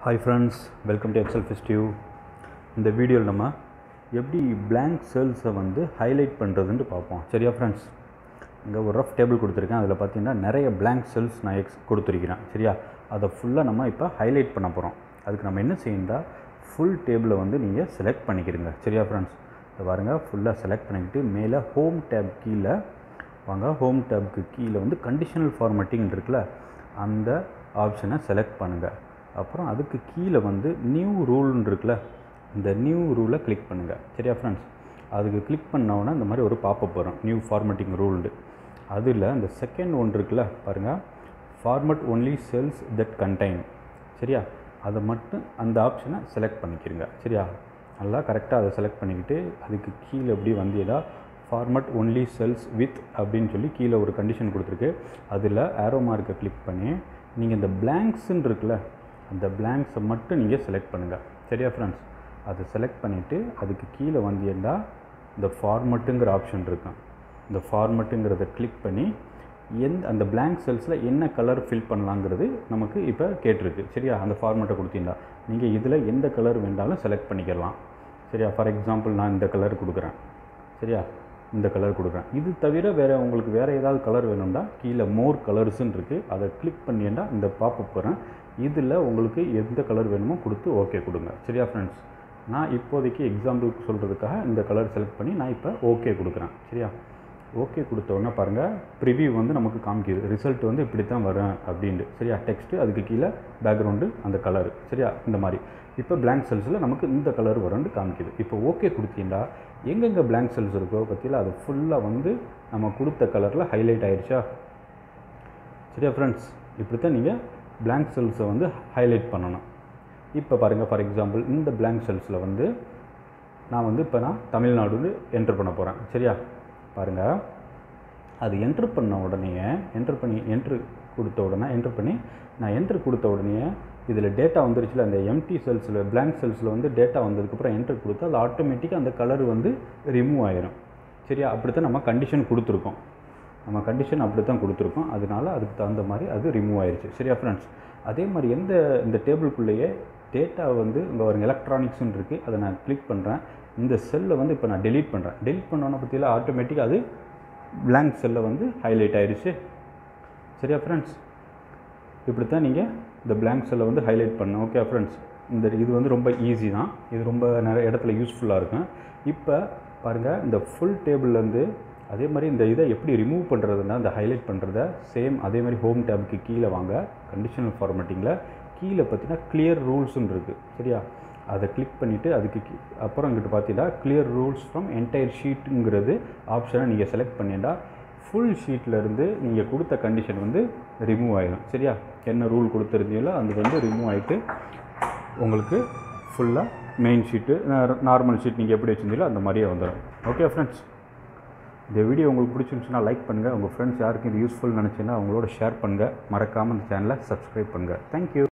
Hi friends, welcome to Excel Festive. இந்த வீடியோவில் நம்ம எப்படி blank cells-ஐ வந்து ஹைலைட் பண்ணுறதுன்னு பார்ப்போம். சரியா ஃப்ரெண்ட்ஸ்? இங்கே ஒரு ரஃப் டேபிள் கொடுத்துருக்கேன். அதில் பார்த்தீங்கன்னா நிறைய blank cells நான் கொடுத்துருக்கிறேன். சரியா? அதை ஃபுல்லாக நம்ம இப்போ ஹைலைட் பண்ண போகிறோம். அதுக்கு நம்ம என்ன செய்யணும்னா ஃபுல் டேபிளை வந்து நீங்கள் செலக்ட் பண்ணிக்கிறீங்க. சரியா ஃப்ரெண்ட்ஸ்? இதை பாருங்கள், ஃபுல்லாக செலக்ட் பண்ணிக்கிட்டு மேலே ஹோம் டேப் கீழே வாங்க. ஹோம் டேப்புக்கு கீழே வந்து கண்டிஷனல் ஃபார்மேட்டிங் இருக்குல்ல, அந்த ஆப்ஷனை செலக்ட் பண்ணுங்கள். அப்புறம் அதுக்கு கீழே வந்து நியூ ரூல்னு இருக்குல்ல, இந்த நியூ ரூலை கிளிக் பண்ணுங்கள். சரியா ஃப்ரெண்ட்ஸ்? அதுக்கு கிளிக் பண்ணோன்னா இந்த மாதிரி ஒரு பாப்பப் வரும், நியூ ஃபார்மேட்டிங் ரூல்டு. அதில் இந்த செகண்ட் ஒன்று இருக்குல்ல பாருங்கள், format only cells that contain. சரியா? அதை மட்டும் அந்த ஆப்ஷனை செலக்ட் பண்ணிக்கிறங்க. சரியா? நல்லா கரெக்டாக அதை செலக்ட் பண்ணிக்கிட்டு அதுக்கு கீழே எப்படி வந்தீங்கன்னா ஃபார்மட் ஒன்லி செல்ஸ் வித் அப்படின்னு சொல்லி கீழே ஒரு கண்டிஷன் கொடுத்துருக்கு. அதில் ஆரோ மார்க்கை கிளிக் பண்ணி நீங்கள் இந்த பிளாங்க்ஸுன்னு இருக்குல்ல, அந்த பிளாங்க்ஸை மட்டும் நீங்கள் செலக்ட் பண்ணுங்கள். சரியா ஃப்ரெண்ட்ஸ்? அதை செலக்ட் பண்ணிவிட்டு அதுக்கு கீழே வந்தீங்கன்னா இந்த ஃபார்மட்டுங்கிற ஆப்ஷன் இருக்கும். இந்த ஃபார்மட்டுங்கிறத கிளிக் பண்ணி அந்த பிளாங்க் செல்ஸில் என்ன கலர் ஃபில் பண்ணலாங்கிறது நமக்கு இப்போ கேட்டிருக்கு. சரியா? அந்த ஃபார்மட்டை கொடுத்தீங்கன்னா நீங்கள் இதில் எந்த கலர் வேண்டாலும் செலக்ட் பண்ணிக்கலாம். சரியா? ஃபார் எக்ஸாம்பிள் நான் இந்த கலர் கொடுக்குறேன். சரியா? இந்த கலர் கொடுக்குறேன். இது தவிர உங்களுக்கு வேறு ஏதாவது கலர் வேணும்னா கீழே மோர் கலர்ஸுன்னு இருக்குது, அதை கிளிக் பண்ணிங்கன்னா இந்த பாப்பப் வரும். இதில் உங்களுக்கு எந்த கலர் வேணுமோ கொடுத்து ஓகே கொடுங்க. சரியா ஃப்ரெண்ட்ஸ்? நான் இப்போதைக்கு எக்ஸாம்பிளுக்கு சொல்கிறதுக்காக இந்த கலர் செலக்ட் பண்ணி நான் இப்போ ஓகே கொடுக்குறேன். சரியா? ஓகே கொடுத்தோன்னே பாருங்கள், ப்ரிவியூ வந்து நமக்கு காமிக்கிது. ரிசல்ட் வந்து இப்படி தான் வரும் அப்படின்ட்டு. சரியா? டெக்ஸ்ட்டு, அதுக்கு கீழே பேக்ரவுண்டு, அந்த கலரு. சரியா? இந்த மாதிரி இப்போ பிளாங்க் செல்ஸில் நமக்கு இந்த கலர் வரும்னு காமிக்கிது. இப்போ ஓகே கொடுத்தீங்கன்னா எங்கெங்கே பிளாங்க் செல்ஸ் இருக்கோ பற்றியில் அது ஃபுல்லாக வந்து நம்ம கொடுத்த கலரில் ஹைலைட் ஆகிடுச்சா? சரியா ஃப்ரெண்ட்ஸ்? இப்படி தான் நீங்கள் பிளாங்க் செல்ஸை வந்து ஹைலைட் பண்ணணும். இப்போ பாருங்கள், ஃபார் எக்ஸாம்பிள் இந்த பிளாங்க் செல்ஸில் வந்து நான் தமிழ்நாடுன்னு என்ட்ரு பண்ண போகிறேன். சரியா? பாருங்கள், அது என்ட்ரு பண்ண உடனே என்ட்ரு கொடுத்த உடனே இதில் டேட்டா வந்துருச்சுல, அந்த எம்டி செல்ஸில் பிளாங்க் செல்ஸில் வந்து டேட்டா வந்ததுக்கப்புறம் என்ட்ரு கொடுத்தா அது ஆட்டோமேட்டிக்காக அந்த கலர் வந்து ரிமூவ் ஆயிரும். சரியா? அப்படி தான் நம்ம கண்டிஷன் கொடுத்துருக்கோம். அதனால் அதுக்கு தகுந்த மாதிரி அது ரிமூவ் ஆயிடுச்சு. சரியா ஃப்ரெண்ட்ஸ்? அதே மாதிரி இந்த டேபிளுக்குள்ளேயே டேட்டா வந்து இங்கே ஒரு எலக்ட்ரானிக்ஸ்ன்னு இருக்குது, அதை நான் கிளிக் பண்ணுறேன். இந்த செல்லை வந்து இப்போ நான் டெலீட் பண்ணோன்னா பற்றியில் ஆட்டோமேட்டிக்காக அது பிளாங்க் செல்லை வந்து ஹைலைட் ஆயிடுச்சு. சரியா ஃப்ரெண்ட்ஸ்? இப்படி தான் நீங்கள் இந்த பிளாங்க் செல்லை வந்து ஹைலைட் பண்ணணும். Okay friends? இது வந்து ரொம்ப ஈஸி தான். இது ரொம்ப நிறைய இடத்துல யூஸ்ஃபுல்லாக இருக்கும். இப்போ பாருங்கள், இந்த ஃபுல் டேபிள்லேருந்து அதே மாதிரி இந்த இதை எப்படி ரிமூவ் பண்ணுறதுன்னா, இந்த ஹைலைட் பண்ணுறத சேம் அதே மாதிரி ஹோம் டேபுக்கு கீழே வாங்க. கண்டிஷனல் ஃபார்மேட்டிங்கில் கீழே பார்த்தீங்கன்னா கிளியர் ரூல்ஸுன்னு இருக்குது. சரியா? அதை கிளிக் பண்ணிவிட்டு அதுக்கு அப்புறம் இங்கிட்டு பார்த்தீங்கன்னா கிளியர் ரூல்ஸ் ஃப்ரம் என்டையர் ஷீட்டுங்கிறது ஆப்ஷனை நீங்கள் செலக்ட் பண்ணிட்டா ஃபுல் ஷீட்லேருந்து நீங்கள் கொடுத்த கண்டிஷன் வந்து ரிமூவ் ஆகிடும். சரியா? என்ன ரூல் கொடுத்துருந்தீங்களோ அது வந்து ரிமூவ் ஆகிட்டு உங்களுக்கு ஃபுல்லாக மெயின் ஷீட்டு, நார்மல் ஷீட் நீங்கள் எப்படி வச்சுருந்தீங்களோ அந்த மாதிரியே வந்துடும். Okay friends? இந்த வீடியோ உங்களுக்கு பிடிச்சிருந்துச்சுன்னா லைக் பண்ணுங்கள். உங்கள் ஃப்ரெண்ட்ஸ் யாருக்கும் இது யூஸ்ஃபுல் நினச்சின்னா அவங்களோட ஷேர் பண்ணுங்கள். மறக்காமல் இந்த சேனலை சப்ஸ்கிரைப் பண்ணுங்கள். தேங்க்யூ.